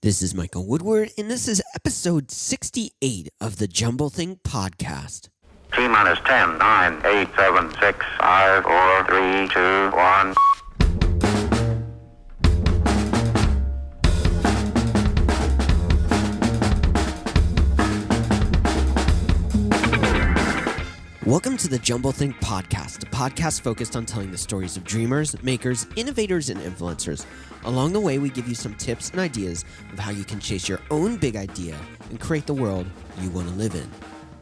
This is Michael Woodward, and this is episode 68 of the Jumble Thing podcast. T-minus 10, 9, 8, 7, 6, 5, 4, 3, 2, 1. Welcome to the Jumble Thing podcast, a podcast focused on telling the stories of dreamers, makers, innovators, and influencers. Along the way, we give you some tips and ideas of how you can chase your own big idea and create the world you want to live in.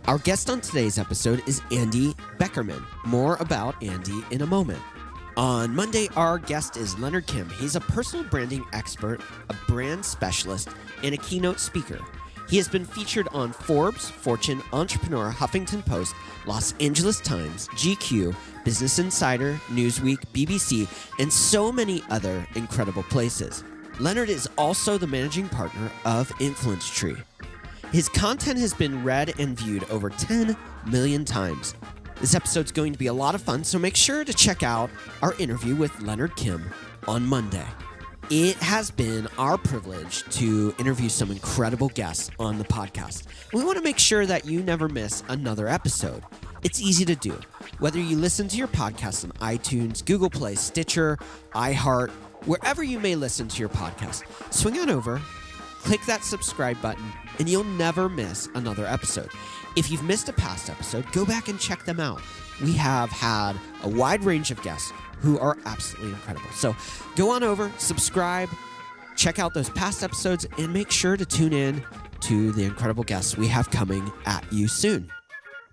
Our guest on today's episode is Andy Beckerman. More about Andy in a moment. On Monday, our guest is Leonard Kim. He's a personal branding expert, a brand specialist, and a keynote speaker. He has been featured on Forbes, Fortune, Entrepreneur, Huffington Post, Los Angeles Times, GQ, Business Insider, Newsweek, BBC, and so many other incredible places. Leonard is also the managing partner of Influence Tree. His content has been read and viewed over 10 million times. This episode's going to be a lot of fun, so make sure to check out our interview with Leonard Kim on Monday. It has been our privilege to interview some incredible guests on the podcast. We want to make sure that you never miss another episode. It's easy to do. Whether you listen to your podcast on iTunes, Google Play, Stitcher, iHeart, wherever you may listen to your podcast, swing on over, click that subscribe button, and you'll never miss another episode. If you've missed a past episode, go back and check them out. We have had a wide range of guests who are absolutely incredible. So go on over, subscribe, check out those past episodes, and make sure to tune in to the incredible guests we have coming at you soon.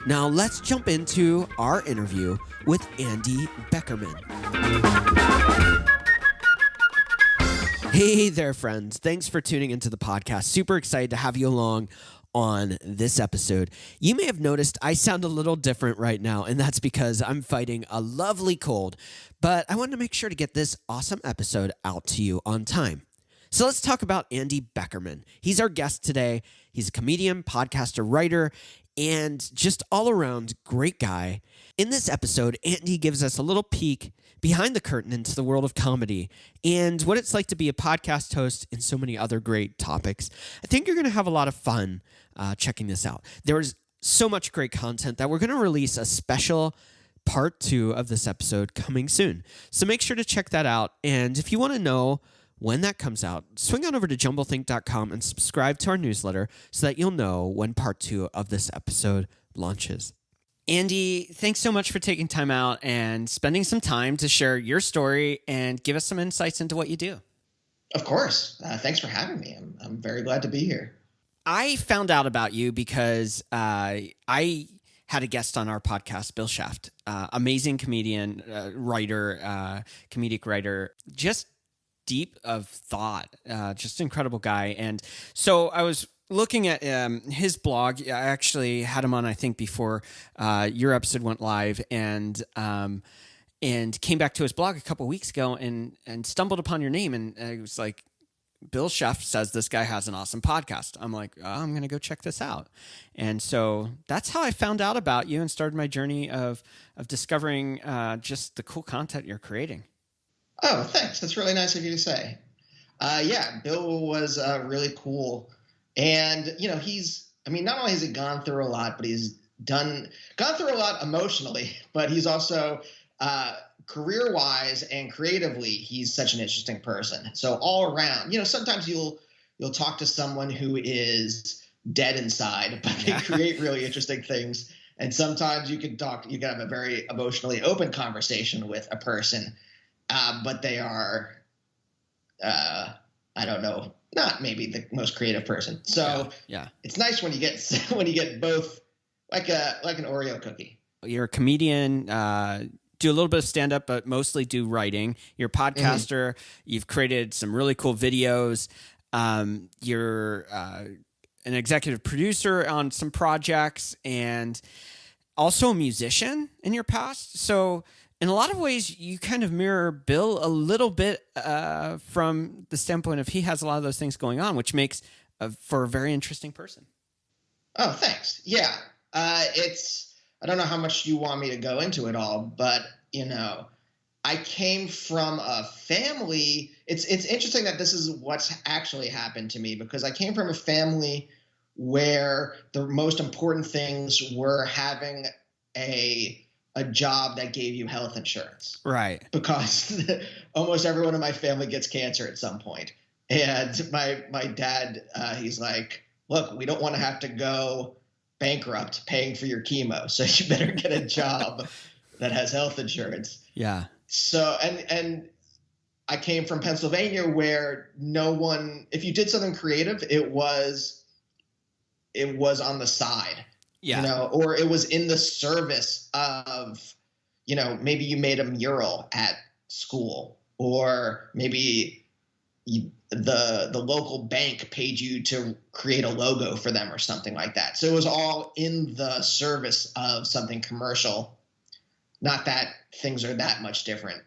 Now let's jump into our interview with Andy Beckerman. Hey there, friends. Thanks for tuning into the podcast. Super excited to have you along on this episode. You may have noticed I sound a little different right now, and that's because I'm fighting a lovely cold, but I wanted to make sure to get this awesome episode out to you on time. So let's talk about Andy Beckerman. He's our guest today. He's a comedian, podcaster, writer, and just all-around great guy. In this episode, Andy gives us a little peek behind the curtain into the world of comedy and what it's like to be a podcast host and so many other great topics. I think you're going to have a lot of fun checking this out. There's so much great content that we're going to release a special part 2 of this episode coming soon. So make sure to check that out. And if you want to know when that comes out, swing on over to jumblethink.com and subscribe to our newsletter so that you'll know when part 2 of this episode launches. Andy, thanks so much for taking time out and spending some time to share your story and give us some insights into what you do. Of course. Thanks for having me. I'm very glad to be here. I found out about you because I had a guest on our podcast, Bill Shaft, amazing comedian, writer, comedic writer, just deep of thought, just incredible guy. And so I was looking at his blog. I actually had him on, I think, before your episode went live, and came back to his blog a couple weeks ago and stumbled upon your name, and I was like, Bill Shaft says this guy has an awesome podcast. I'm like, oh, I'm going to go check this out. And so that's how I found out about you and started my journey of discovering just the cool content you're creating. Oh, thanks. That's really nice of you to say. Yeah, Bill was really cool. And, you know, not only has he gone through a lot, but he's gone through a lot emotionally, but he's also career-wise and creatively, he's such an interesting person. So all around, sometimes you'll talk to someone who is dead inside, but they create really interesting things. And sometimes you can have a very emotionally open conversation with a person, but they are, I don't know, not maybe the most creative person. So yeah. It's nice when you get both, like an Oreo cookie. You're a comedian, do a little bit of stand-up, but mostly do writing. You're a podcaster. Mm-hmm. You've created some really cool videos. You're an executive producer on some projects and also a musician in your past. So in a lot of ways, you kind of mirror Bill a little bit from the standpoint of he has a lot of those things going on, which makes for a very interesting person. Oh, thanks. Yeah. I don't know how much you want me to go into it all, but, I came from a family. It's interesting that this is what's actually happened to me, because I came from a family where the most important things were having a job that gave you health insurance. Right. Because almost everyone in my family gets cancer at some point. And my dad, he's like, look, we don't want to have to go bankrupt paying for your chemo, so you better get a job that has health insurance. Yeah. So, and I came from Pennsylvania, where no one, if you did something creative, it was on the side, yeah, or it was in the service of, maybe you made a mural at school, or maybe the local bank paid you to create a logo for them or something like that. So it was all in the service of something commercial. Not that things are that much different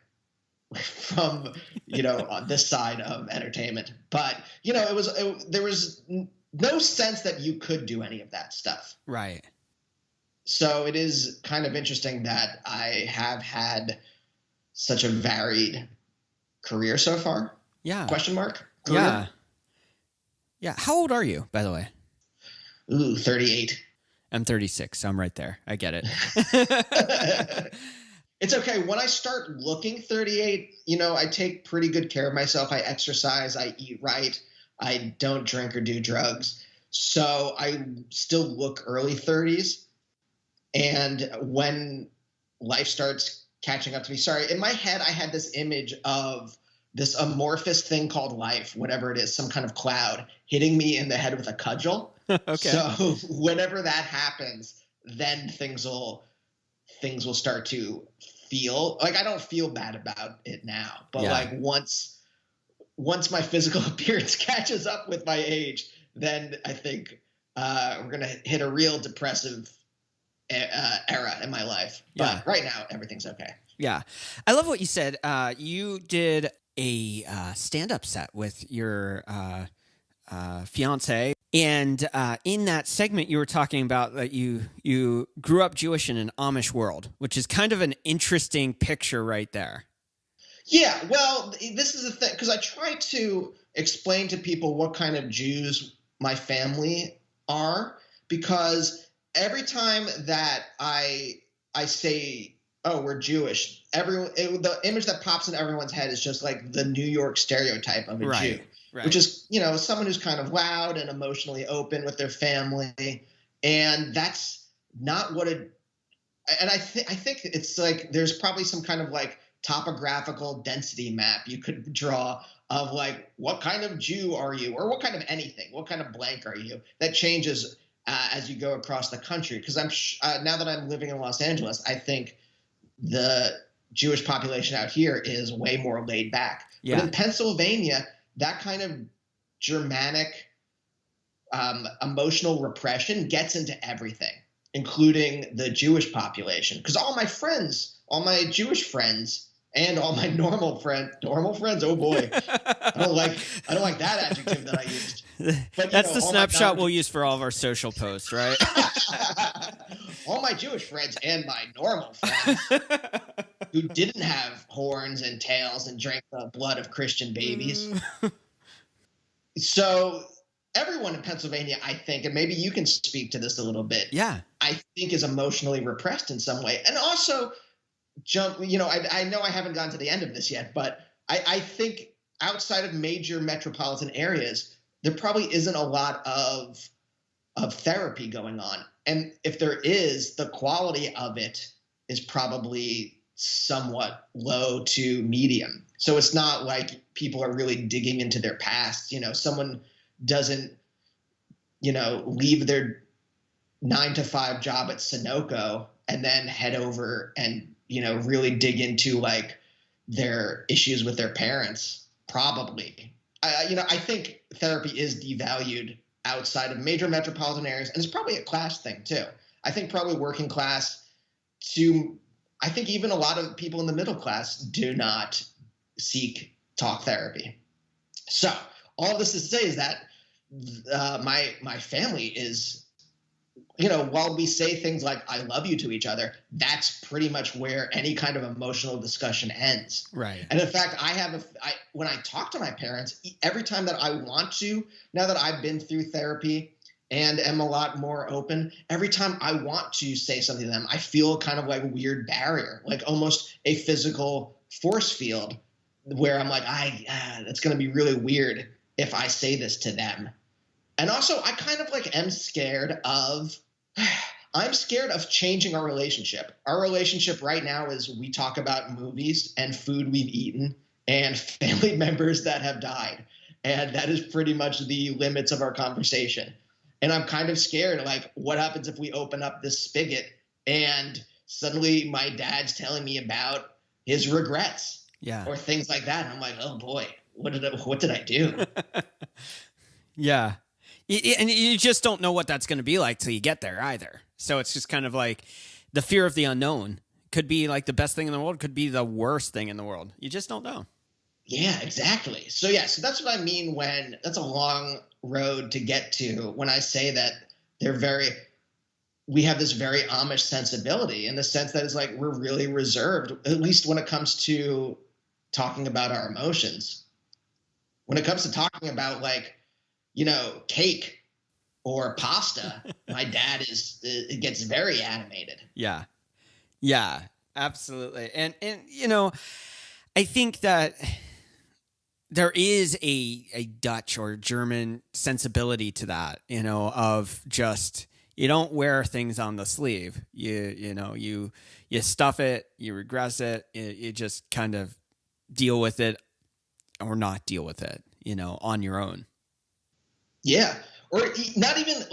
from, on this side of entertainment, but there was no sense that you could do any of that stuff. Right. So it is kind of interesting that I have had such a varied career so far. Yeah. Question mark? Yeah. Career? Yeah. How old are you, by the way? Ooh, 38. I'm 36. So I'm right there. I get it. It's okay. When I start looking 38, I take pretty good care of myself. I exercise, I eat right. I don't drink or do drugs. So I still look early 30s. And when life starts catching up to me, sorry, in my head, I had this image of this amorphous thing called life, whatever it is, some kind of cloud hitting me in the head with a cudgel. Okay. So whenever that happens, then things will start to feel like, I don't feel bad about it now, but like once my physical appearance catches up with my age, then I think we're going to hit a real depressive era in my life. Yeah. But right now, everything's okay. Yeah. I love what you said. You did a stand-up set with your fiance. And in that segment, you were talking about that you grew up Jewish in an Amish world, which is kind of an interesting picture right there. Yeah, well, this is the thing, because I try to explain to people what kind of Jews my family are, because every time that I say, oh, we're Jewish, the image that pops in everyone's head is just like the New York stereotype of a Jew. Right. Which is, someone who's kind of loud and emotionally open with their family. And that's not what and I think it's like there's probably some kind of like topographical density map you could draw of like, what kind of Jew are you? Or what kind of anything? What kind of blank are you? That changes as you go across the country. Because now that I'm living in Los Angeles, I think the Jewish population out here is way more laid back. Yeah. But in Pennsylvania, that kind of Germanic emotional repression gets into everything, including the Jewish population. Because all my Jewish friends and all my normal friends, oh boy, I don't like that adjective that I used. But, that's the snapshot we'll use for all of our social posts, right? All my Jewish friends and my normal friends who didn't have horns and tails and drank the blood of Christian babies. So everyone in Pennsylvania, I think, and maybe you can speak to this a little bit. Yeah. I think is emotionally repressed in some way. And also I know I haven't gotten to the end of this yet, but I think outside of major metropolitan areas, there probably isn't a lot of therapy going on. And if there is, the quality of it is probably somewhat low to medium. So it's not like people are really digging into their past. Someone doesn't, leave their 9-to-5 job at Sunoco and then head over and, really dig into like their issues with their parents. Probably. I think therapy is devalued outside of major metropolitan areas, and it's probably a class thing too. I think probably working class I think even a lot of people in the middle class do not seek talk therapy. So all this is to say is that my family is while we say things like "I love you" to each other, that's pretty much where any kind of emotional discussion ends. Right. And in fact, when I talk to my parents, every time that I want to, now that I've been through therapy and am a lot more open, every time I want to say something to them, I feel kind of like a weird barrier, like almost a physical force field where I'm like, that's going to be really weird if I say this to them. And also, I kind of like am scared of changing our relationship. Our relationship right now is we talk about movies and food we've eaten and family members that have died. And that is pretty much the limits of our conversation. And I'm kind of scared, like, what happens if we open up this spigot and suddenly my dad's telling me about his regrets or things like that. And I'm like, oh boy, what did I do? Yeah. And you just don't know what that's going to be like till you get there either. So it's just kind of like the fear of the unknown. Could be like the best thing in the world, could be the worst thing in the world. You just don't know. Yeah, exactly. So that's what I mean when that's a long road to get to when I say that we have this very Amish sensibility in the sense that it's like we're really reserved, at least when it comes to talking about our emotions. When it comes to talking about cake or pasta, my dad it gets very animated. Yeah. Yeah, absolutely. And I think that there is a Dutch or German sensibility to that, of just, you don't wear things on the sleeve. You stuff it, you regress it, you just kind of deal with it or not deal with it, on your own. Yeah. Or not even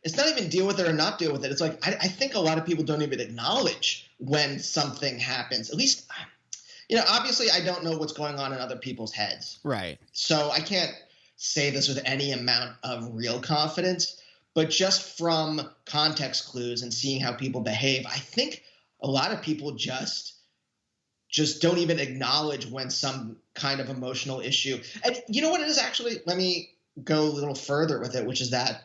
it's not even deal with it or not deal with it. It's like, I think a lot of people don't even acknowledge when something happens. At least, obviously I don't know what's going on in other people's heads. Right. So I can't say this with any amount of real confidence, but just from context clues and seeing how people behave, I think a lot of people just don't even acknowledge when some kind of emotional issue. And you know what it is actually? Let me go a little further with it, which is that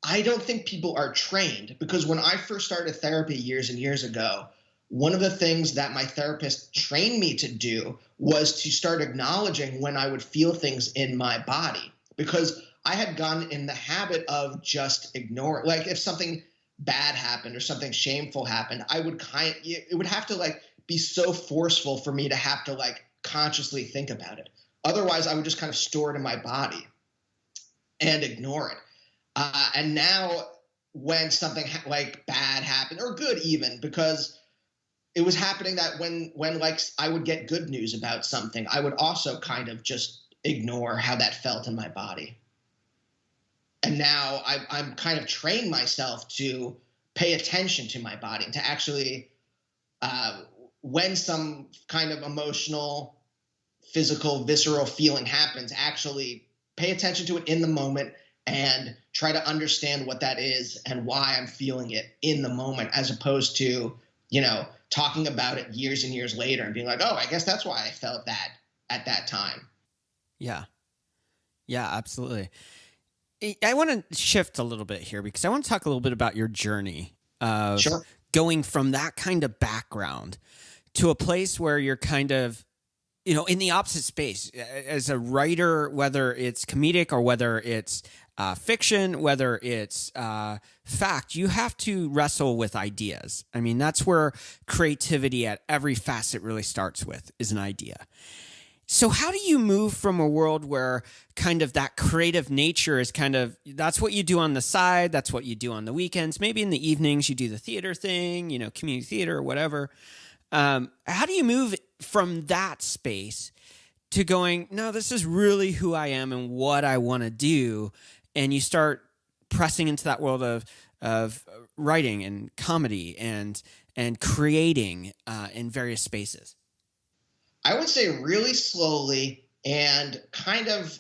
I don't think people are trained, because when I first started therapy years and years ago, one of the things that my therapist trained me to do was to start acknowledging when I would feel things in my body, because I had gotten in the habit of just ignoring. Like if something bad happened or something shameful happened, it would have to be so forceful for me to have to consciously think about it. Otherwise, I would just kind of store it in my body and ignore it. And now when something bad happened, or good even, because it was happening that when I would get good news about something, I would also kind of just ignore how that felt in my body. And now I'm kind of trained myself to pay attention to my body and to actually, when some kind of emotional, physical, visceral feeling happens, actually pay attention to it in the moment and try to understand what that is and why I'm feeling it in the moment, as opposed to, talking about it years and years later and being like, oh, I guess that's why I felt that at that time. Yeah. Yeah, absolutely. I want to shift a little bit here because I want to talk a little bit about your journey of going from that kind of background to a place where you're kind of, in the opposite space as a writer, whether it's comedic or whether it's fiction, whether it's fact, you have to wrestle with ideas. I mean, that's where creativity at every facet really starts with, is an idea. So how do you move from a world where kind of that creative nature is kind of, that's what you do on the side, that's what you do on the weekends, maybe in the evenings you do the theater thing, community theater or whatever. How do you move from that space to going, no, this is really who I am and what I want to do, and you start pressing into that world of writing and comedy and creating in various spaces? I would say really slowly and kind of,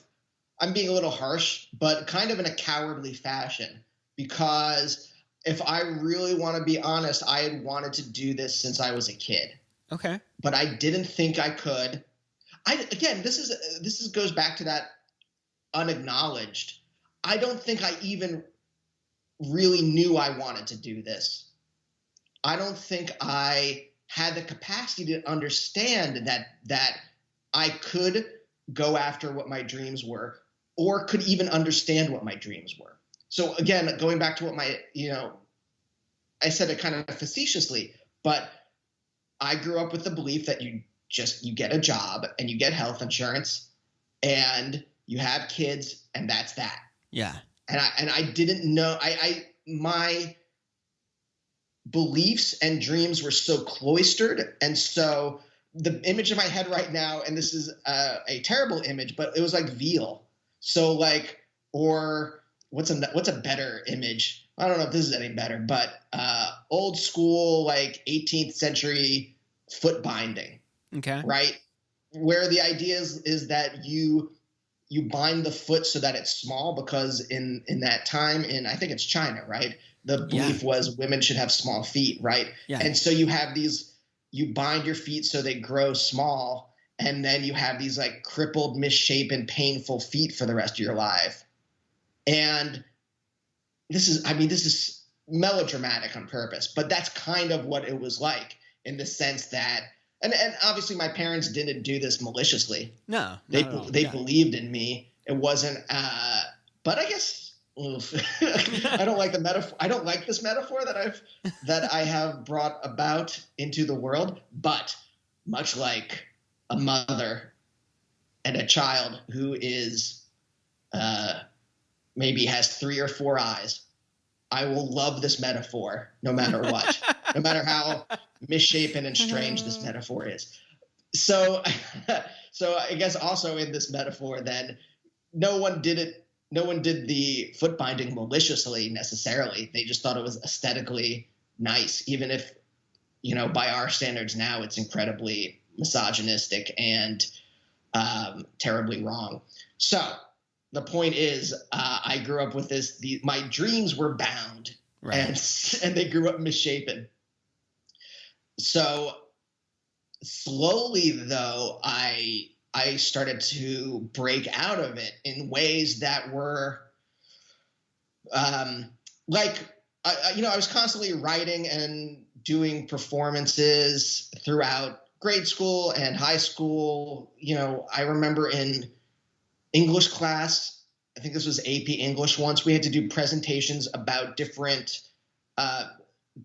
I'm being a little harsh, but kind of in a cowardly fashion, because if I really want to be honest, I had wanted to do this since I was a kid. Okay. But I didn't think I could. This goes back to that unacknowledged. I don't think I even really knew I wanted to do this, I don't think I had the capacity to understand that I could go after what my dreams were, or could even understand what my dreams were. So again, going back to what I said it kind of facetiously, but I grew up with the belief that you get a job and you get health insurance and you have kids and that's that. Yeah. And I didn't know, my beliefs and dreams were so cloistered. And so the image in my head right now, and this is a terrible image, but it was like veal. So like, or what's a better image? I don't know if this is any better, but old school, like 18th century foot binding. Okay. Right? Where the idea is that you bind the foot so that it's small, because in that time, I think it's China, right? The belief was women should have small feet, right? Yeah. And so you have you bind your feet so they grow small, and then you have these like crippled, misshapen, painful feet for the rest of your life. And this is melodramatic on purpose, but that's kind of what it was like, in the sense that, and obviously my parents didn't do this maliciously. No, they believed in me. It wasn't, but I guess, I don't like the metaphor. I don't like this metaphor that I have brought about into the world, but much like a mother and a child who is, maybe has 3 or 4 eyes, I will love this metaphor no matter what, no matter how misshapen and strange this metaphor is. So I guess also in this metaphor, then, no one did the foot binding maliciously necessarily. They just thought it was aesthetically nice, even if, by our standards now, it's incredibly misogynistic and terribly wrong. So the point is, I grew up with this. My dreams were bound, right, and they grew up misshapen. So slowly, though, I started to break out of it in ways that were, I was constantly writing and doing performances throughout grade school and high school. I remember in English class, I think this was AP English once, we had to do presentations about different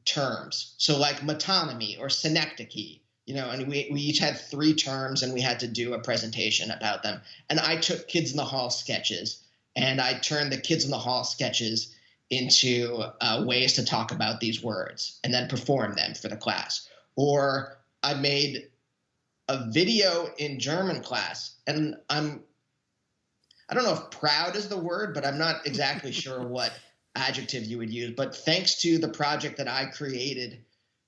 terms. So like metonymy or synecdoche, and we each had 3 terms and we had to do a presentation about them. And I took Kids in the Hall sketches and I turned the Kids in the Hall sketches into ways to talk about these words and then perform them for the class. Or I made a video in German class, and I don't know if proud is the word, but I'm not exactly sure what adjective you would use. But thanks to the project that I created,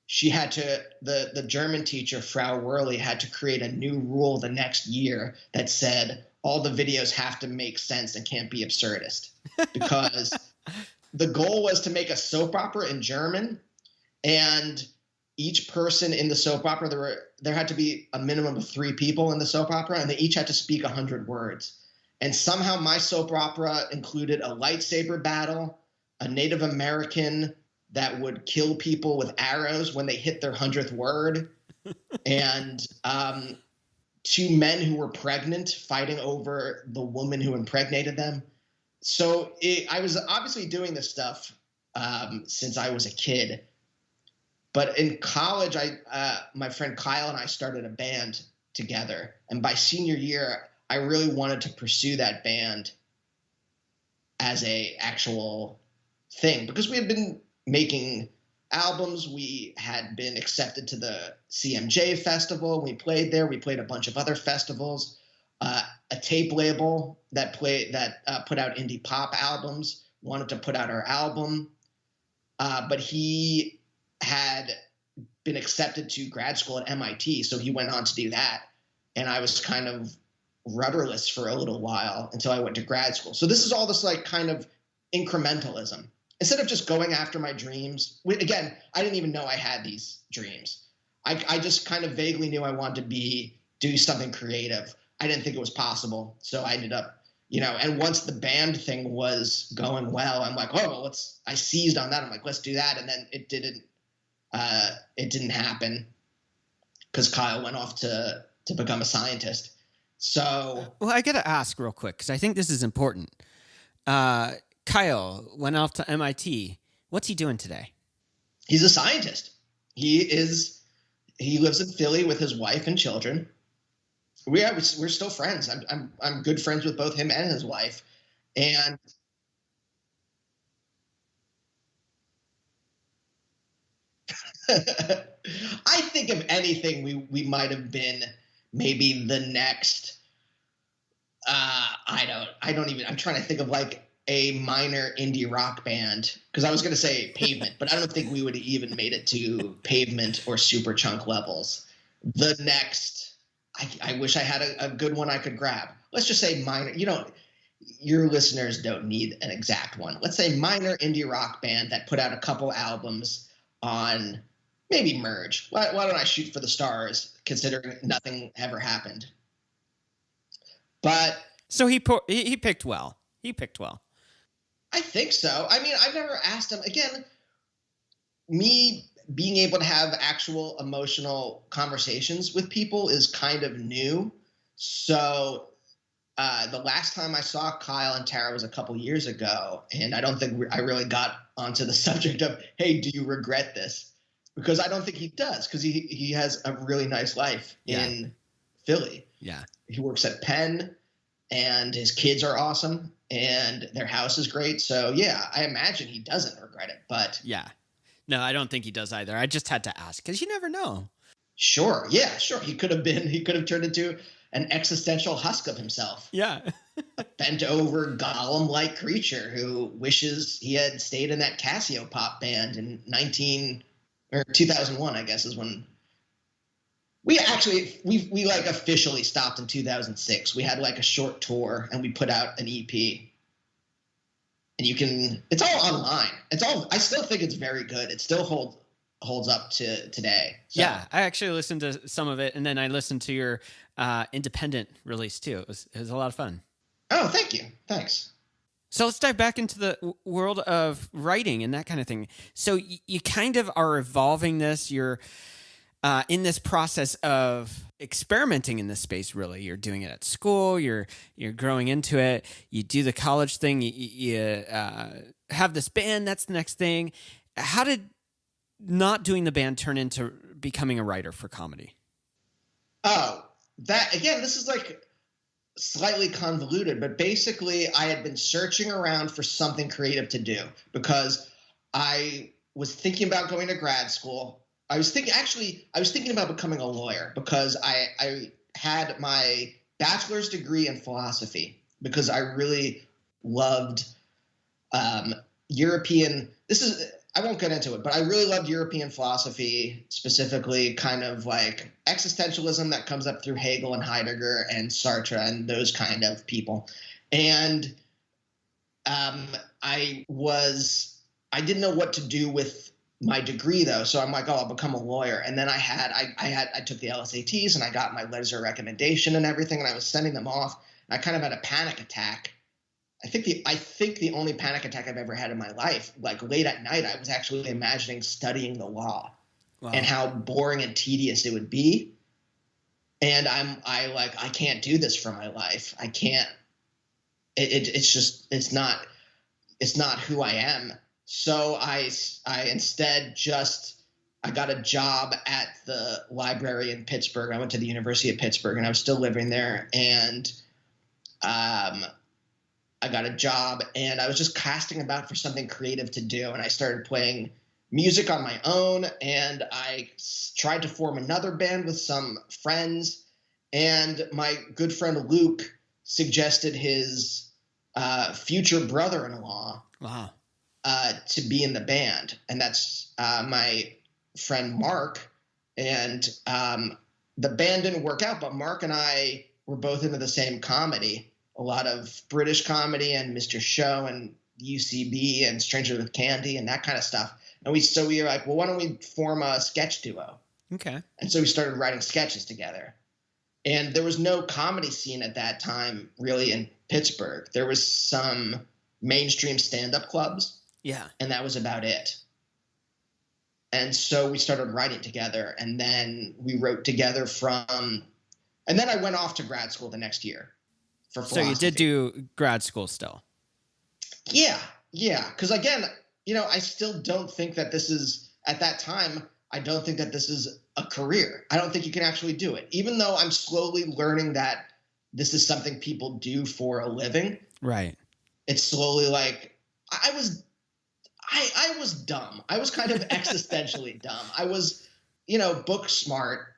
she had to, the German teacher, Frau Worley, had to create a new rule the next year that said all the videos have to make sense and can't be absurdist. Because the goal was to make a soap opera in German, and each person in the soap opera, there had to be a minimum of 3 people in the soap opera, and they each had to speak 100 words. And somehow my soap opera included a lightsaber battle, a Native American that would kill people with arrows when they hit their 100th word, and 2 men who were pregnant fighting over the woman who impregnated them. So I was obviously doing this stuff since I was a kid. But in college, my friend Kyle and I started a band together. And by senior year, I really wanted to pursue that band as a actual thing, because we had been making albums. We had been accepted to the CMJ festival. We played there. We played a bunch of other festivals. A tape label that put out indie pop albums wanted to put out our album, but he had been accepted to grad school at MIT, so he went on to do that. And I was kind of rudderless for a little while until I went to grad school. So this is all this like kind of incrementalism. Instead of just going after my dreams, again, I didn't even know I had these dreams. I just kind of vaguely knew I wanted to do something creative. I didn't think it was possible. So I ended up and once the band thing was going well, I'm like, oh, well, I seized on that. I'm like, let's do that. And then it didn't happen because Kyle went off to become a scientist. So, well, I got to ask real quick, because I think this is important. Kyle went off to MIT. What's he doing today? he's a scientist. He lives in Philly with his wife and children. We're still friends. I'm good friends with both him and his wife. And I think if anything, we might have been maybe the next. I'm trying to think of like a minor indie rock band, because I was going to say Pavement, but I don't think we would have even made it to Pavement or Superchunk levels. The next, I wish I had a good one I could grab. Let's just say minor. Your listeners don't need an exact one. Let's say minor indie rock band that put out a couple albums on maybe Merge. Why don't I shoot for the stars, considering nothing ever happened? But so he picked well. He picked well. I think so. I mean, I've never asked him. Again, me being able to have actual emotional conversations with people is kind of new. So the last time I saw Kyle and Tara was a couple years ago, and I don't think I really got onto the subject of, hey, do you regret this? Because I don't think he does, because he has a really nice life in Philly. Yeah. He works at Penn, and his kids are awesome, and their house is great. So, yeah, I imagine he doesn't regret it. But yeah. No, I don't think he does either. I just had to ask, because you never know. Sure. Yeah, sure. He could have turned into an existential husk of himself. Yeah. A bent over golem-like creature who wishes he had stayed in that Casio pop band in 2001, I guess, is when we like officially stopped in 2006. We had like a short tour and we put out an EP. And it's all online. I still think it's very good. It still holds up to today. So. Yeah, I actually listened to some of it, and then I listened to your independent release too. It was a lot of fun. Oh, thank you. Thanks. So let's dive back into the world of writing and that kind of thing. So you kind of are evolving this. You're in this process of experimenting in this space. Really, you're doing it at school. You're growing into it. You do the college thing. You have this band. That's the next thing. How did not doing the band turn into becoming a writer for comedy? Oh, this is like slightly convoluted, but basically I had been searching around for something creative to do because I was thinking about going to grad school. I was thinking about becoming a lawyer because I had my bachelor's degree in philosophy because I really loved European. I won't get into it, but I really loved European philosophy, specifically kind of like existentialism that comes up through Hegel and Heidegger and Sartre and those kind of people. And I didn't know what to do with my degree though. So I'm like, oh, I'll become a lawyer. And then I took the LSATs and I got my letters of recommendation and everything. And I was sending them off. And I kind of had a panic attack. I think the only panic attack I've ever had in my life, like late at night, I was actually imagining studying the law. Wow. And how boring and tedious it would be. And I can't do this for my life. I can't, it's not who I am. So I instead I got a job at the library in Pittsburgh. I went to the University of Pittsburgh and I was still living there. And, I got a job and I was just casting about for something creative to do. And I started playing music on my own and I tried to form another band with some friends. And my good friend Luke suggested his future brother-in-law to be in the band. And that's my friend Mark. And the band didn't work out, but Mark and I were both into the same comedy. A lot of British comedy and Mr. Show and UCB and Stranger with Candy and that kind of stuff. And we were like, well, why don't we form a sketch duo? Okay. And so we started writing sketches together. And there was no comedy scene at that time really in Pittsburgh. There was some mainstream stand-up clubs. Yeah. And that was about it. And so we started writing together, and then we wrote together and then I went off to grad school the next year for philosophy. So you did do grad school still? Yeah. Because again, I still don't think that this is, at that time, I don't think that this is a career. I don't think you can actually do it. Even though I'm slowly learning that this is something people do for a living. Right. It's slowly like, I was dumb. I was kind of existentially dumb. I was, book smart,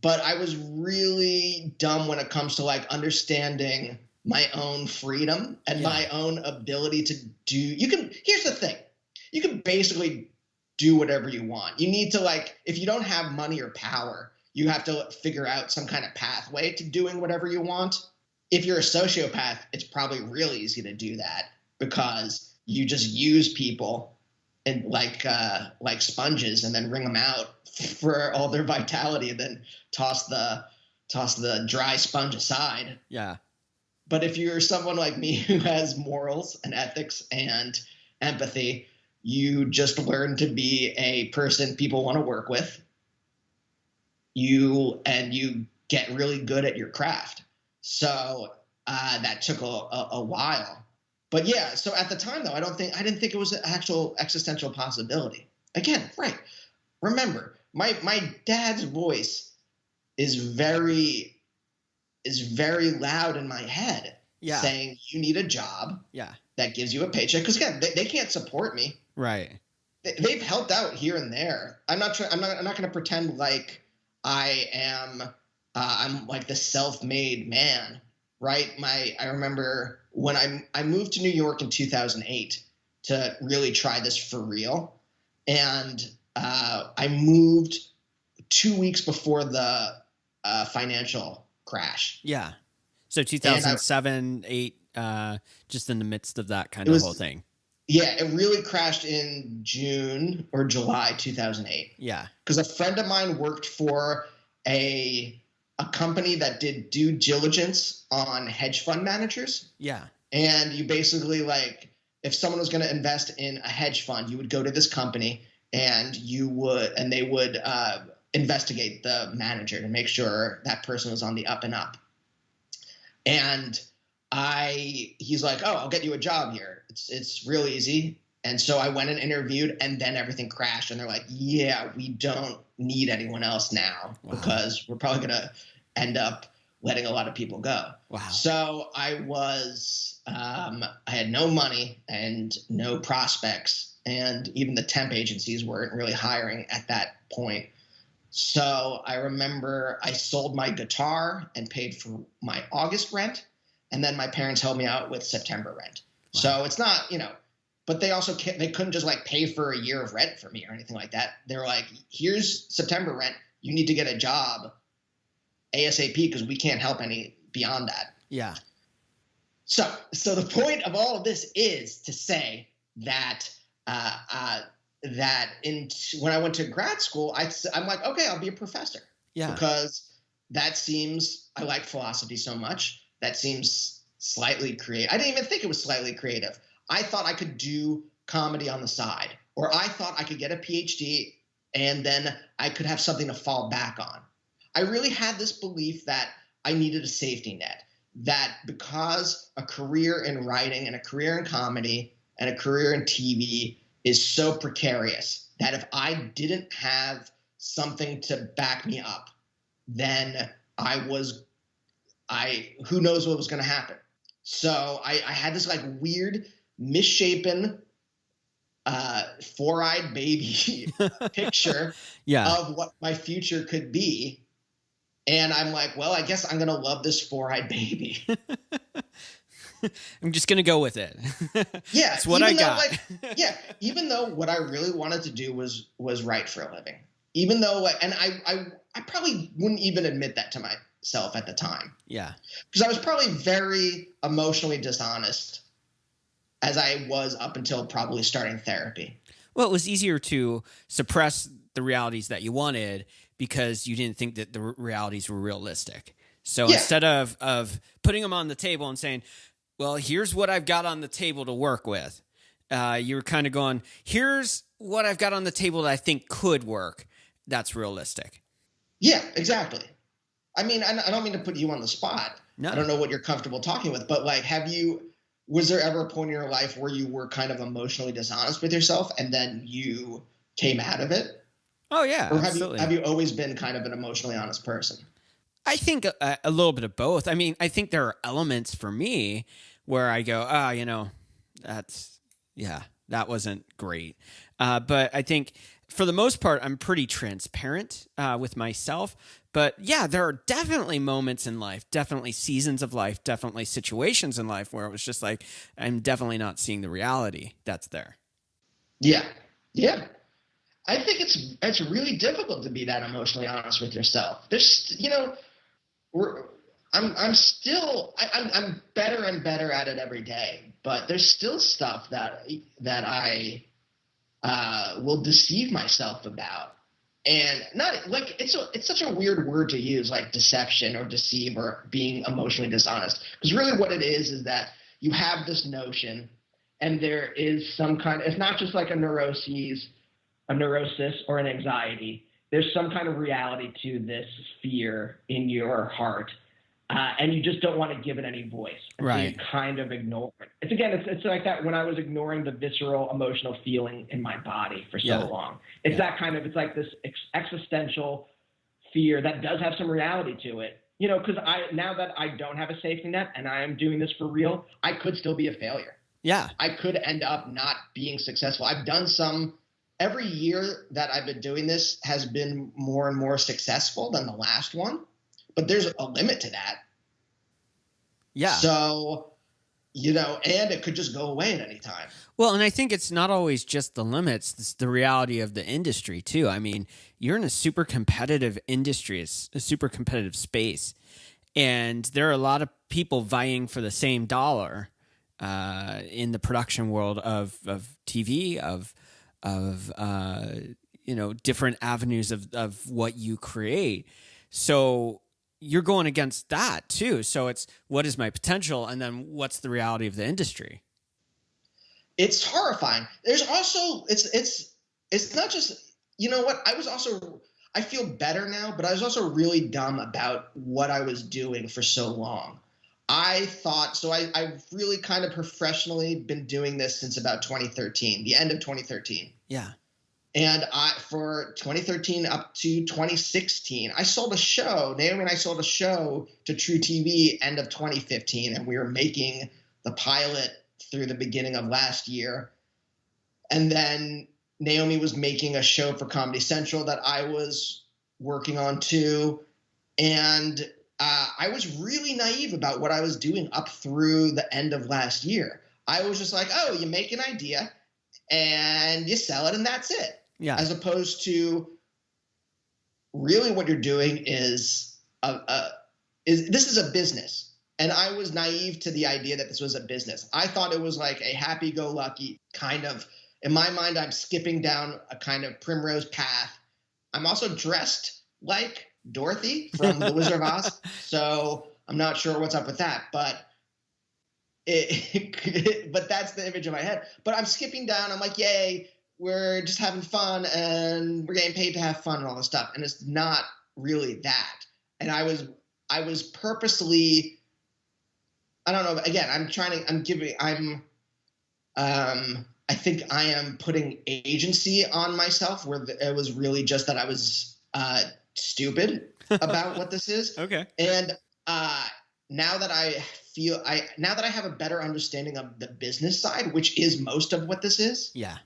but I was really dumb when it comes to like understanding my own freedom and my own ability to do. Here's the thing. You can basically do whatever you want. You need to if you don't have money or power, you have to figure out some kind of pathway to doing whatever you want. If you're a sociopath, it's probably really easy to do that because you just use people and like sponges and then wring them out for all their vitality and then toss the dry sponge aside. Yeah. But if you're someone like me who has morals and ethics and empathy, you just learn to be a person people want to work with. You get really good at your craft. So that took a while. But yeah, so at the time though, I didn't think it was an actual existential possibility. Again, right. Remember, my dad's voice is very loud in my head, saying you need a job that gives you a paycheck. Because again, they can't support me. Right. They've helped out here and there. I'm not going to pretend like I'm like the self-made man. Right. I remember when I moved to New York in 2008 to really try this for real. And I moved 2 weeks before the financial crash. Yeah. So 2007, 2008, just in the midst of that kind of whole thing. Yeah, it really crashed in June or July 2008. Yeah. Because a friend of mine worked for a company that did due diligence on hedge fund managers. Yeah. And you basically if someone was going to invest in a hedge fund, you would go to this company and they would investigate the manager to make sure that person was on the up and up. And he's like, oh, I'll get you a job here. It's real easy. And so I went and interviewed, and then everything crashed. And they're like, yeah, we don't need anyone else now because we're probably going to end up letting a lot of people go. Wow. So I had no money and no prospects. And even the temp agencies weren't really hiring at that point. So I remember I sold my guitar and paid for my August rent. And then my parents helped me out with September rent. Wow. So it's not, but they also they couldn't just pay for a year of rent for me or anything like that. They were like, here's September rent. You need to get a job ASAP because we can't help any beyond that. Yeah. So the point of all of this is to say that when I went to grad school, I'm like, okay, I'll be a professor. Yeah. Because I like philosophy so much. That seems slightly creative. I didn't even think it was slightly creative. I thought I could do comedy on the side, or I thought I could get a PhD and then I could have something to fall back on. I really had this belief that I needed a safety net, that because a career in writing and a career in comedy and a career in TV is so precarious that if I didn't have something to back me up, then who knows what was going to happen. So I had this weird misshapen four-eyed baby picture of what my future could be. And I'm like, well, I guess I'm going to love this four-eyed baby. I'm just going to go with it. Yeah. It's what I got. Even though what I really wanted to do was write for a living. Even though, and I probably wouldn't even admit that to myself at the time. Yeah. Because I was probably very emotionally dishonest as I was up until probably starting therapy. Well, it was easier to suppress the realities that you wanted because you didn't think that the realities were realistic. So Yeah. instead of putting them on the table and saying, well, here's what I've got on the table to work with, you were kind of going, here's what I've got on the table that I think could work. That's realistic. Yeah, exactly. I mean, I don't mean to put you on the spot. No. I don't know what you're comfortable talking with, but like, was there ever a point in your life where you were kind of emotionally dishonest with yourself and then you came out of it? Oh, yeah. Or absolutely. have you always been kind of an emotionally honest person? I think a little bit of both. I mean, I think there are elements for me where I go, that wasn't great. But I think for the most part, I'm pretty transparent with myself. But yeah, there are definitely moments in life, definitely seasons of life, definitely situations in life where it was just like, I'm definitely not seeing the reality that's there. Yeah. Yeah. I think it's really difficult to be that emotionally honest with yourself. There's, I'm better and better at it every day, but there's still stuff that I will deceive myself about. And not like it's such a weird word to use, like deception or deceive or being emotionally dishonest. Because really what it is that you have this notion and there is some kind of, it's not just like a neurosis or an anxiety. There's some kind of reality to this fear in your heart. And you just don't want to give it any voice. And right. So you kind of ignore it. It's like that when I was ignoring the visceral emotional feeling in my body for so long. It's that kind of, it's like this existential fear that does have some reality to it. Because now that I don't have a safety net and I am doing this for real, I could still be a failure. Yeah. I could end up not being successful. I've done every year that I've been doing this has been more and more successful than the last one. But there's a limit to that. Yeah. So, and it could just go away at any time. Well, and I think it's not always just the limits. It's the reality of the industry, too. I mean, you're in a super competitive industry. It's a super competitive space. And there are a lot of people vying for the same dollar in the production world of TV, of different avenues of what you create. So you're going against that too. So it's what is my potential, and then what's the reality of the industry? It's horrifying. There's also it's not just I feel better now, but I was also really dumb about what I was doing for so long. I've really kind of professionally been doing this since about 2013, the end of 2013. Yeah. And for 2013 up to 2016, I sold a show. Naomi and I sold a show to truTV end of 2015, and we were making the pilot through the beginning of last year. And then Naomi was making a show for Comedy Central that I was working on too. And I was really naive about what I was doing up through the end of last year. I was just like, oh, you make an idea and you sell it and that's it. Yeah. As opposed to really what you're doing is this is a business. And I was naive to the idea that this was a business. I thought it was like a happy-go-lucky kind of, in my mind, I'm skipping down a kind of primrose path. I'm also dressed like Dorothy from The Wizard of Oz. So I'm not sure what's up with that, but but that's the image in my head. But I'm skipping down. I'm like, yay, we're just having fun and we're getting paid to have fun and all this stuff. And it's not really that. And I was purposely, I don't know. Again, I think I am putting agency on myself where it was really just that I was stupid about what this is. Okay. And now that I have a better understanding of the business side, which is most of what this is. Yeah.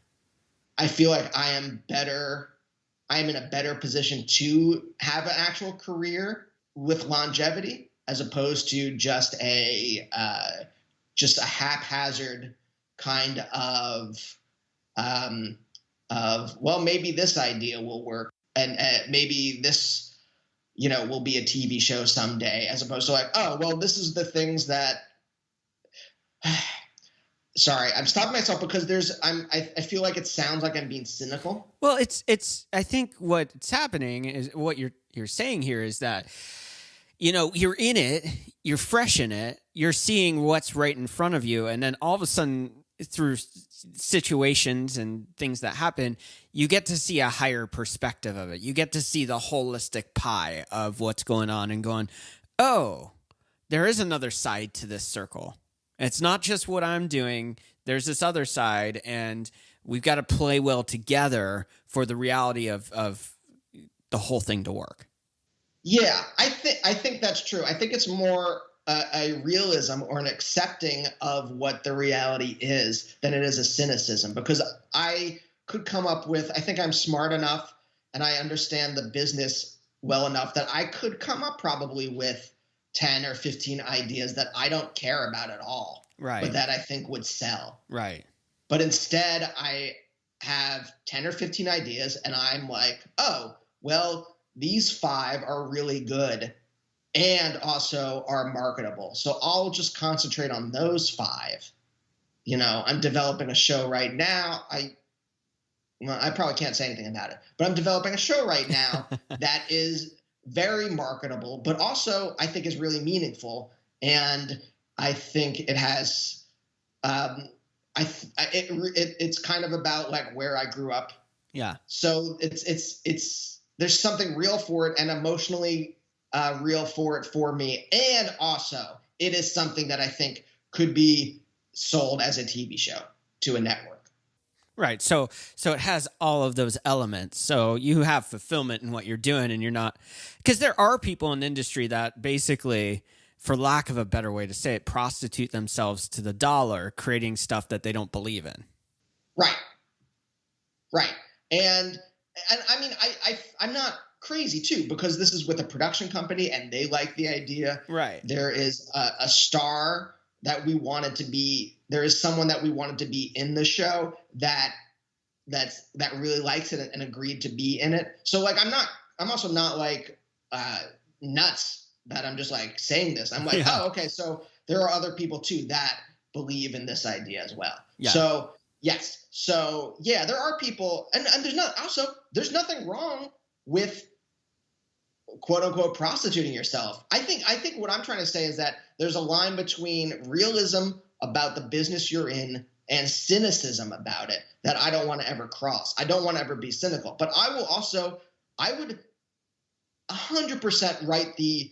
I feel like I am in a better position to have an actual career with longevity as opposed to just a haphazard kind of well, maybe this idea will work and maybe this, will be a TV show someday, as opposed to like, oh, well, this is the things that Sorry, I'm stopping myself because I feel like it sounds like I'm being cynical. Well, I think what's happening is what you're saying here is that, you're in it, you're fresh in it, you're seeing what's right in front of you. And then all of a sudden, through situations and things that happen, you get to see a higher perspective of it. You get to see the holistic pie of what's going on and going, oh, there is another side to this circle. It's not just what I'm doing. There's this other side, and we've got to play well together for the reality of the whole thing to work. Yeah, I think that's true. I think it's more a realism or an accepting of what the reality is than it is a cynicism, because I could come up with, I think I'm smart enough and I understand the business well enough that I could come up probably with 10 or 15 ideas that I don't care about at all, right, but that I think would sell. Right. But instead, I have 10 or 15 ideas, and I'm like, oh, well, these 5 are really good and also are marketable. So I'll just concentrate on those 5. I'm developing a show right now. I probably can't say anything about it, but I'm developing a show right now that is very marketable, but also I think is really meaningful. And I think it has, it's kind of about like where I grew up. Yeah. So there's something real for it and emotionally real for it for me. And also it is something that I think could be sold as a TV show to a network. Right. So it has all of those elements. So you have fulfillment in what you're doing, and you're not, because there are people in the industry that basically, for lack of a better way to say it, prostitute themselves to the dollar, creating stuff that they don't believe in. Right. Right. And I mean, I'm not crazy too, because this is with a production company and they like the idea. Right. There is a star that we wanted to be. There is someone that we wanted to be in the show that really likes it and agreed to be in it. So like, I'm also not like nuts that I'm just like saying this. I'm like, yeah. Oh, okay. So there are other people too that believe in this idea as well. Yeah. So yes. So yeah, there are people, and there's nothing wrong with quote unquote prostituting yourself. I think what I'm trying to say is that there's a line between realism about the business you're in and cynicism about it that I don't want to ever cross. I don't want to ever be cynical, but I would 100% write the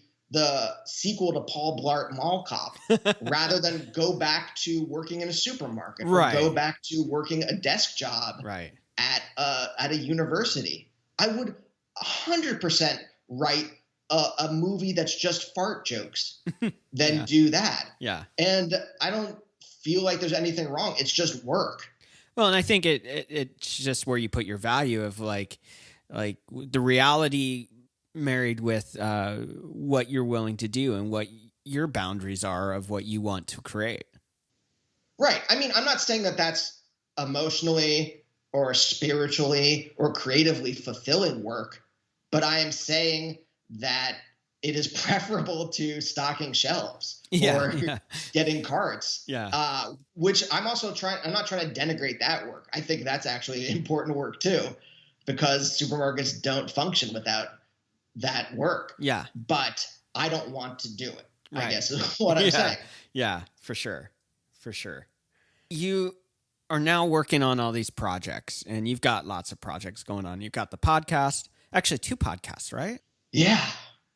sequel to Paul Blart Mall Cop rather than go back to working in a supermarket right. or go back to working a desk job right. at a university. I would 100% write a movie that's just fart jokes than yeah. do that. Yeah. And I don't feel like there's anything wrong. It's just work. Well, and I think it's just where you put your value of like the reality married with what you're willing to do and what your boundaries are of what you want to create. Right. I mean, I'm not saying that that's emotionally or spiritually or creatively fulfilling work, but I am saying that it is preferable to stocking shelves or getting carts. Yeah. Which I'm not trying to denigrate that work. I think that's actually important work too, because supermarkets don't function without that work. Yeah. But I don't want to do it, right. I guess is what I'm saying. Yeah, for sure. For sure. You are now working on all these projects, and you've got lots of projects going on. You've got the podcast, actually 2 podcasts, right? Yeah.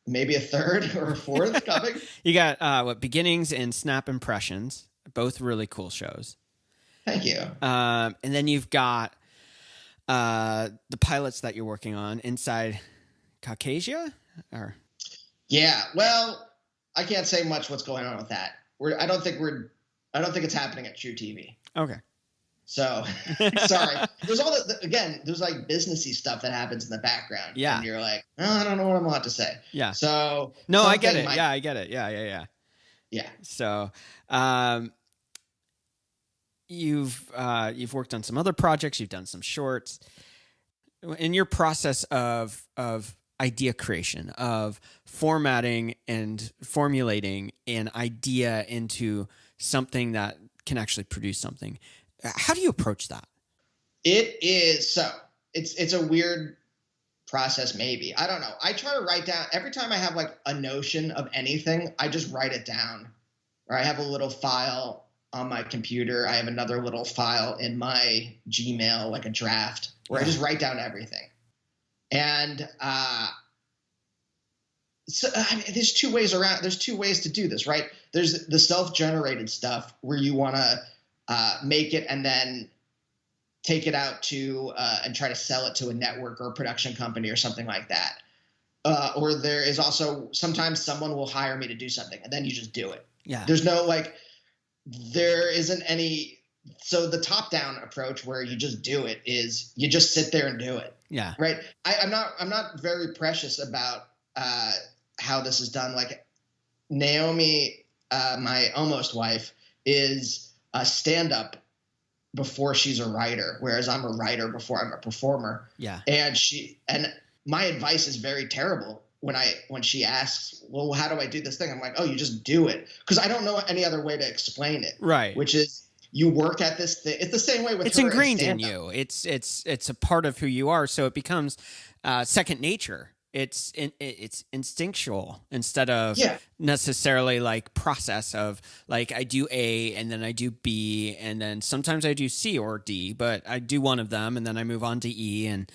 Maybe a 3rd or a 4th coming. You got Beginnings and Snap Impressions, both really cool shows. Thank you. And then you've got the pilots that you're working on, Inside Caucasia? Yeah, well, I can't say much what's going on with that. I don't think it's happening at truTV. Okay. So sorry. There's all there's like businessy stuff that happens in the background. Yeah. And you're like, oh, I don't know what I'm allowed to say. Yeah. So no, I get it. Yeah, I get it. Yeah. Yeah. So you've worked on some other projects, you've done some shorts. In your process of idea creation, of formatting and formulating an idea into something that can actually produce something. How do you approach that? It is so it's a weird process, maybe. I don't know. I try to write down every time I have like a notion of anything, I just write it down. Or I have a little file on my computer. I have another little file in my Gmail, like a draft, where I just write down everything. And so I mean, there's two ways to do this, right? There's the self-generated stuff where you want to make it and then take it out to and try to sell it to a network or a production company or something like that. Or there is also sometimes someone will hire me to do something and then you just do it. Yeah. There's no there isn't any. So the top down approach where you just do it is you just sit there and do it. Yeah. Right. I'm not very precious about how this is done. Like Naomi, my almost wife, is a stand-up before she's a writer, whereas I'm a writer before I'm a performer. Yeah. And my advice is very terrible when she asks, well, how do I do this thing? I'm like, oh, you just do it. Because I don't know any other way to explain it. Right. Which is you work at this thing. It's the same way with it's ingrained in you. It's a part of who you are. So it becomes second nature. It's instinctual instead of necessarily like process of like I do A and then I do B and then sometimes I do C or D, but I do one of them and then I move on to E. And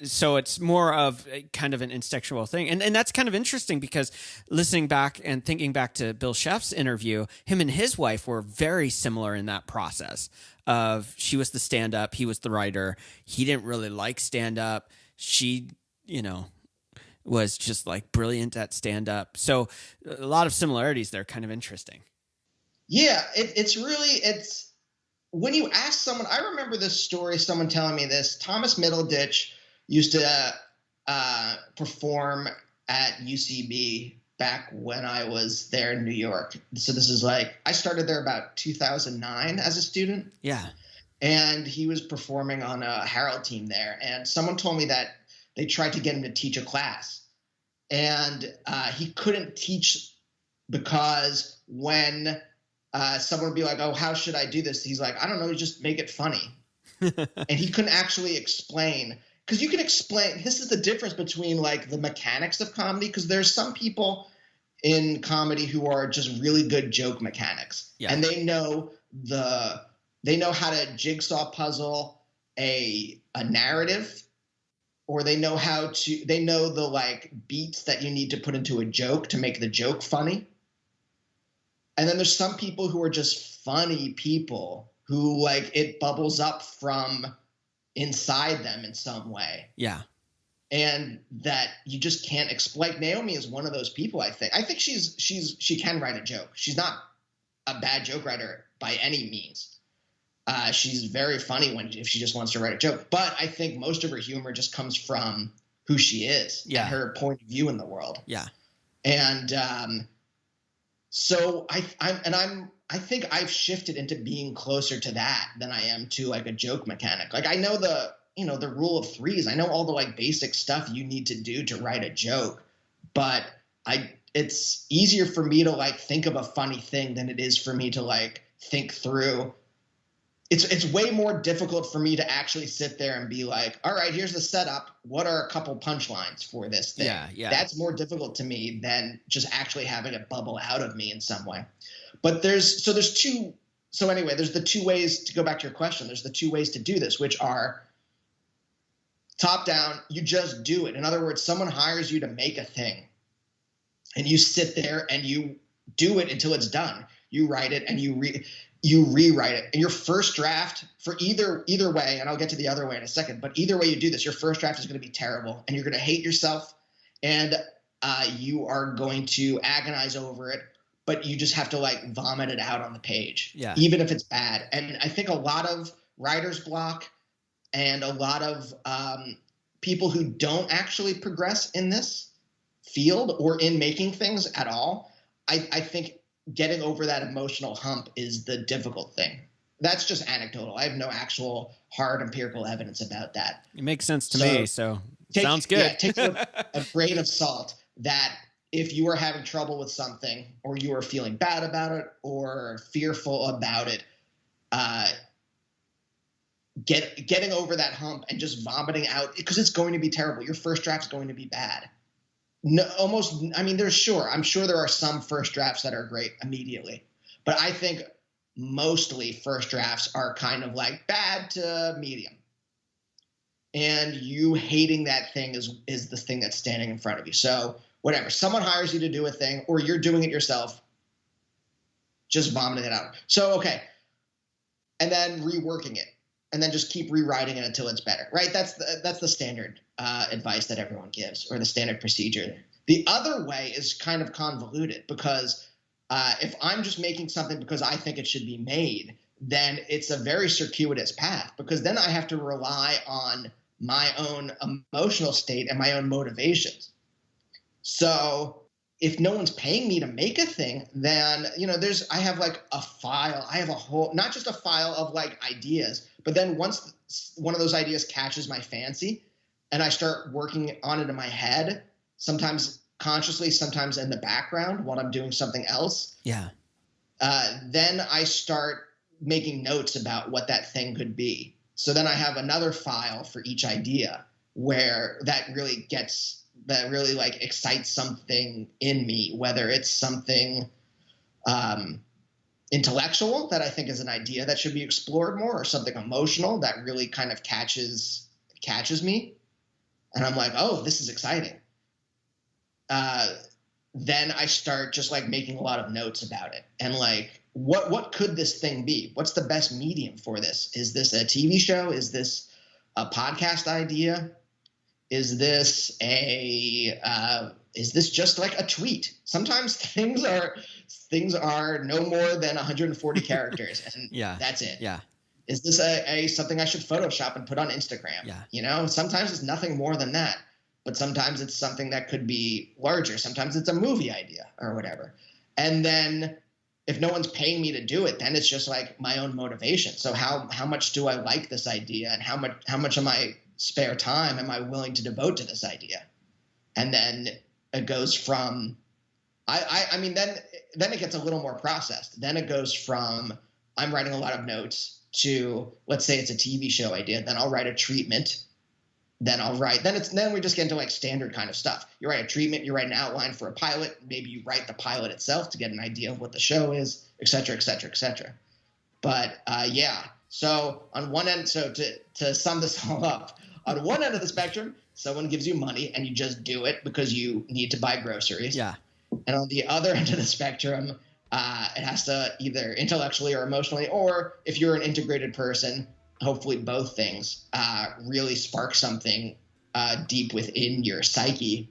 so it's more of kind of an instinctual thing. And that's kind of interesting because listening back and thinking back to Bill Sheff's interview, him and his wife were very similar in that process of she was the stand-up, he was the writer. He didn't really like stand-up. She, was just like brilliant at stand-up. So a lot of similarities there, kind of interesting. Yeah, it's when you ask someone, I remember this story, someone telling me this. Thomas Middleditch used to perform at UCB back when I was there in New York. So this is I started there about 2009 as a student. Yeah. And he was performing on a Herald team there. And someone told me that they tried to get him to teach a class. And he couldn't teach because when someone would be like, oh, how should I do this? He's like, I don't know, just make it funny. And he couldn't actually explain. Because you can explain, this is the difference between the mechanics of comedy, because there's some people in comedy who are just really good joke mechanics. Yeah. And they know how to jigsaw puzzle a narrative, or they know the beats that you need to put into a joke to make the joke funny. And then there's some people who are just funny people who it bubbles up from inside them in some way. Yeah. And that you just can't explain. Naomi is one of those people, I think. I think she can write a joke. She's not a bad joke writer by any means. She's very funny if she just wants to write a joke. But I think most of her humor just comes from who she is and her point of view in the world. Yeah. And so I think I've shifted into being closer to that than I am to a joke mechanic. I know the rule of threes. I know all the basic stuff you need to do to write a joke, but it's easier for me to think of a funny thing than it is for me to think through. It's way more difficult for me to actually sit there and be like, all right, here's the setup. What are a couple punchlines for this thing? Yeah. That's more difficult to me than just actually having it bubble out of me in some way. But there's the two ways to go back to your question. There's the two ways to do this, which are top down. You just do it. In other words, someone hires you to make a thing and you sit there and you do it until it's done. You write it and you rewrite it. And your first draft for either way, and I'll get to the other way in a second, but either way you do this, your first draft is going to be terrible and you're going to hate yourself and you are going to agonize over it, but you just have to vomit it out on the page, even if it's bad. And I think a lot of writer's block and a lot of people who don't actually progress in this field or in making things at all, I think getting over that emotional hump is the difficult thing. That's just anecdotal. I have no actual hard empirical evidence about that. It makes sense to me, so sounds good. Yeah, take a grain of salt that if you are having trouble with something or you are feeling bad about it or fearful about it, getting over that hump and just vomiting out, because it's going to be terrible. Your first draft's going to be bad. No, almost. I mean, I'm sure there are some first drafts that are great immediately, but I think mostly first drafts are kind of like bad to medium. And you hating that thing is the thing that's standing in front of you. So whatever, someone hires you to do a thing, or you're doing it yourself, just vomiting it out. So, okay. And then reworking it, and then just keep rewriting it until it's better, right? That's the standard advice that everyone gives, or the standard procedure. The other way is kind of convoluted, because if I'm just making something because I think it should be made, then it's a very circuitous path, because then I have to rely on my own emotional state and my own motivations. So if no one's paying me to make a thing, then, I have like a file. I have a whole, not just a file of like ideas, but then once one of those ideas catches my fancy and I start working on it in my head, sometimes consciously, sometimes in the background while I'm doing something else. Yeah. Then I start making notes about what that thing could be. So then I have another file for each idea where that really like excites something in me, whether it's something intellectual that I think is an idea that should be explored more, or something emotional that really kind of catches me. And I'm like, oh, this is exciting. Then I start just like making a lot of notes about it, and like, what could this thing be? What's the best medium for this? Is this a TV show? Is this a podcast idea? Is this just like a tweet? Sometimes things are no more than 140 characters, and that's it. Yeah. Is this something I should Photoshop and put on Instagram? Yeah. Sometimes it's nothing more than that, but sometimes it's something that could be larger. Sometimes it's a movie idea or whatever. And then if no one's paying me to do it, then it's just like my own motivation. So how much do I like this idea, and how much of my spare time am I willing to devote to this idea? And then it goes from then it gets a little more processed. Then it goes from I'm writing a lot of notes to, let's say it's a TV show idea, then I'll write a treatment. Then we just get into like standard kind of stuff. You write a treatment, you write an outline for a pilot, maybe you write the pilot itself to get an idea of what the show is, et cetera, et cetera, et cetera. But so on one end, so to sum this all up, on one end of the spectrum, someone gives you money and you just do it because you need to buy groceries. Yeah. And on the other end of the spectrum, it has to either intellectually or emotionally, or if you're an integrated person, hopefully both things, really spark something deep within your psyche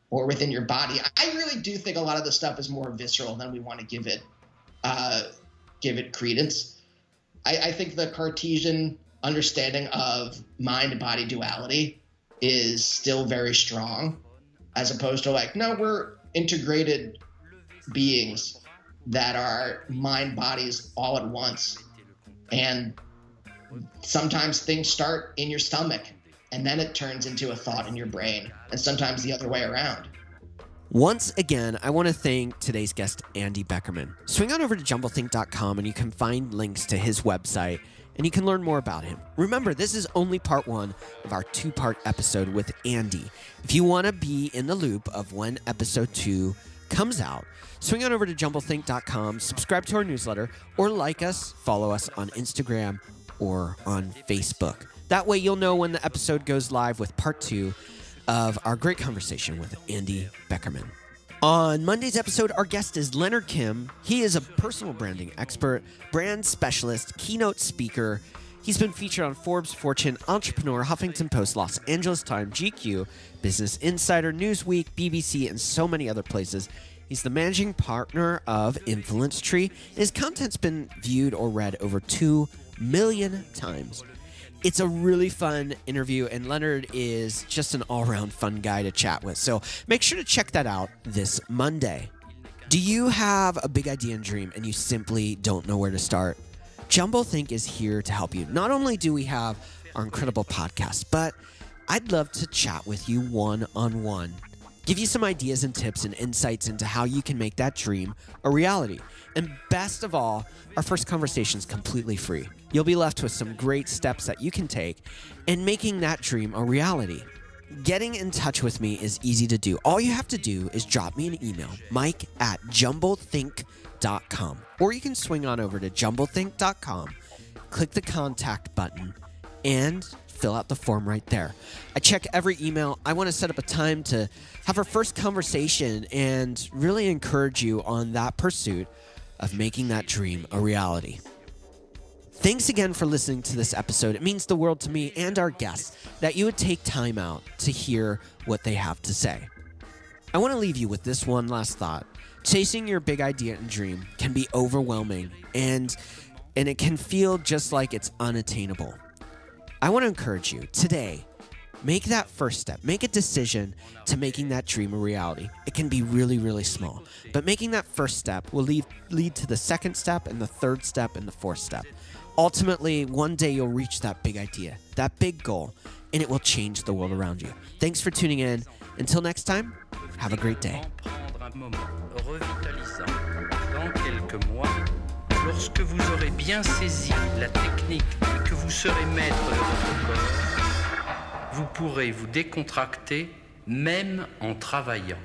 or within your body. I really do think a lot of the stuff is more visceral than we want to give it credence. I think the Cartesian understanding of mind-body duality is still very strong, as opposed to like, no, we're integrated beings that are mind bodies all at once. And sometimes things start in your stomach and then it turns into a thought in your brain, and sometimes the other way around. Once again, I want to thank today's guest, Andy Beckerman. Swing on over to jumblethink.com and you can find links to his website and you can learn more about him. Remember, this is only part one of our two-part episode with Andy. If you want to be in the loop of when episode 2 comes out, swing on over to jumblethink.com, subscribe to our newsletter, or like us, follow us on Instagram or on Facebook. That way you'll know when the episode goes live with part 2 of our great conversation with Andy Beckerman. On Monday's episode, our guest is Leonard Kim. He is a personal branding expert, brand specialist, keynote speaker. He's been featured on Forbes, Fortune, Entrepreneur, Huffington Post, Los Angeles Times, GQ, Business Insider, Newsweek, BBC, and so many other places. He's the managing partner of Influence Tree. His content's been viewed or read over 2 million times. It's a really fun interview, and Leonard is just an all-around fun guy to chat with. So make sure to check that out this Monday. Do you have a big idea and dream and you simply don't know where to start? Jumblethink is here to help you. Not only do we have our incredible podcast, but I'd love to chat with you one-on-one. give you some ideas and tips and insights into how you can make that dream a reality. And best of all, our first conversation is completely free. You'll be left with some great steps that you can take in making that dream a reality. Getting in touch with me is easy to do. All you have to do is drop me an email, mike@jumblethink.com. Or you can swing on over to jumblethink.com, click the contact button, and fill out the form right there. I check every email. I want to set up a time to have our first conversation and really encourage you on that pursuit of making that dream a reality. Thanks again for listening to this episode. It means the world to me and our guests that you would take time out to hear what they have to say. I want to leave you with this one last thought. Chasing your big idea and dream can be overwhelming, and it can feel just like it's unattainable. I want to encourage you today, make that first step. Make a decision to making that dream a reality. It can be really, really small, but making that first step will lead to the second step and the third step and the fourth step. Ultimately, one day you'll reach that big idea, that big goal, and it will change the world around you. Thanks for tuning in. Until next time, have a great day. Lorsque vous aurez bien saisi la technique et que vous serez maître de votre corps, vous pourrez vous décontracter même en travaillant.